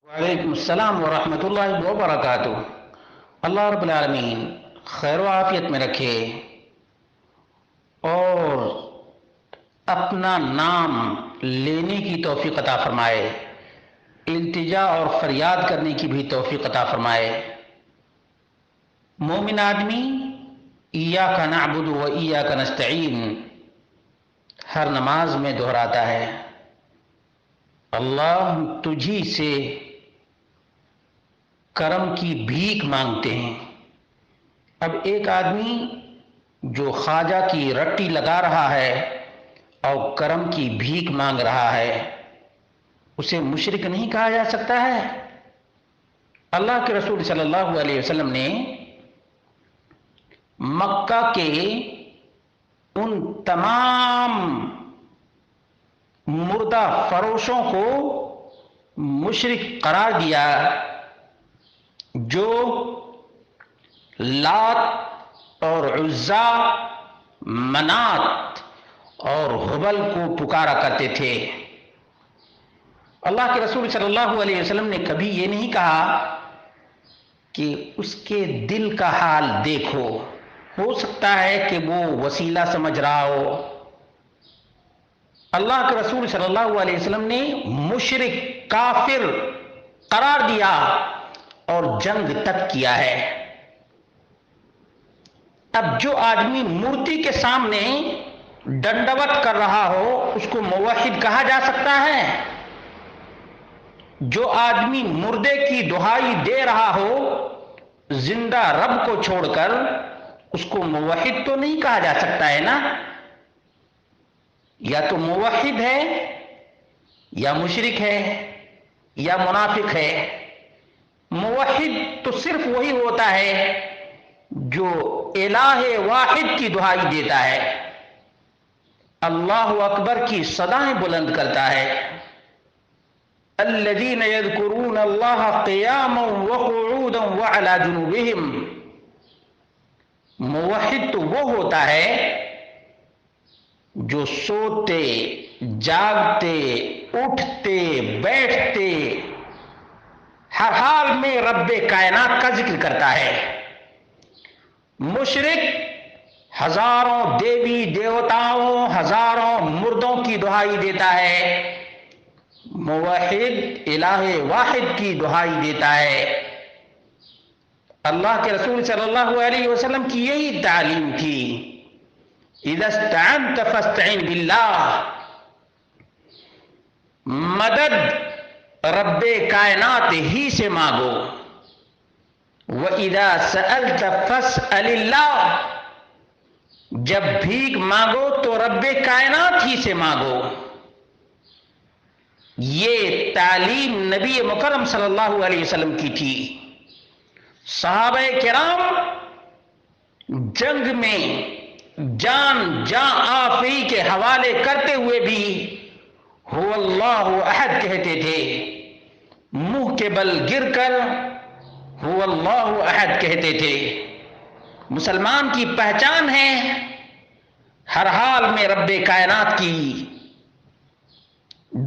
وعلیکم السلام ورحمۃ اللہ وبرکاتہ۔ اللہ رب العالمین خیر و عافیت میں رکھے اور اپنا نام لینے کی توفیق عطا فرمائے، التجا اور فریاد کرنے کی بھی توفیق عطا فرمائے۔ مومن آدمی ایاک نعبد و ایاک نستعین ہر نماز میں دہراتا ہے، اللہ تجھی سے کرم کی بھیک مانگتے ہیں۔ اب ایک آدمی جو خواجہ کی رٹی لگا رہا ہے اور کرم کی بھیک مانگ رہا ہے، اسے مشرک نہیں کہا جا سکتا ہے؟ اللہ کے رسول صلی اللہ علیہ وسلم نے مکہ کے ان تمام مردہ فروشوں کو مشرک قرار دیا جو لات اور عزا، منات اور حبل کو پکارا کرتے تھے۔ اللہ کے رسول صلی اللہ علیہ وسلم نے کبھی یہ نہیں کہا کہ اس کے دل کا حال دیکھو، ہو سکتا ہے کہ وہ وسیلہ سمجھ رہا ہو۔ اللہ کے رسول صلی اللہ علیہ وسلم نے مشرک، کافر قرار دیا اور جنگ تک کیا ہے۔ اب جو آدمی مورتی کے سامنے ڈنڈوت کر رہا ہو اس کو موحد کہا جا سکتا ہے؟ جو آدمی مردے کی دہائی دے رہا ہو زندہ رب کو چھوڑ کر، اس کو موحد تو نہیں کہا جا سکتا ہے نا؟ یا تو موحد ہے یا مشرک ہے یا منافق ہے۔ موحد تو صرف وہی ہوتا ہے جو الہ واحد کی دہائی دیتا ہے، اللہ اکبر کی صدائیں بلند کرتا ہے۔ الذین یذکرون اللہ قیاما وقعودا وعلی جنوبہم۔ موحد تو وہ ہوتا ہے جو سوتے، جاگتے، اٹھتے، بیٹھتے ہر حال میں رب کائنات کا ذکر کرتا ہے۔ مشرک ہزاروں دیوی دیوتاؤں، ہزاروں مردوں کی دہائی دیتا ہے، موحد الہ واحد کی دہائی دیتا ہے۔ اللہ کے رسول صلی اللہ علیہ وسلم کی یہی تعلیم تھی، اذا استعنت فاستعن باللہ، مدد رب کائنات ہی سے مانگو۔ وَإِذَا سَأَلْتَ فَاسْأَلِ اللَّهِ، جب بھیک مانگو تو رب کائنات ہی سے مانگو۔ یہ تعلیم نبی مکرم صلی اللہ علیہ وسلم کی تھی۔ صحابہ کرام جنگ میں جان آفری کے حوالے کرتے ہوئے بھی هو اللہ احد کہتے تھے، منہ کے بل گر کر هو اللہ احد کہتے تھے۔ مسلمان کی پہچان ہے ہر حال میں رب کائنات کی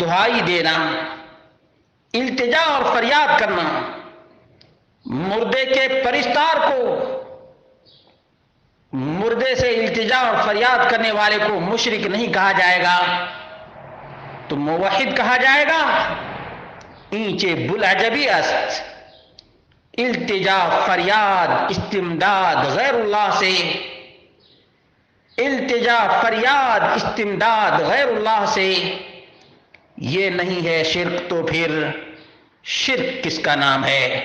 دہائی دینا، التجا اور فریاد کرنا۔ مردے کے پرستار کو، مردے سے التجا اور فریاد کرنے والے کو مشرک نہیں کہا جائے گا تو موحد کہا جائے گا۔ اینچے بلعجبی است، التجا، فریاد، استمداد غیر اللہ سے، التجا، فریاد، استمداد غیر اللہ سے یہ نہیں ہے شرک، تو پھر شرک کس کا نام ہے؟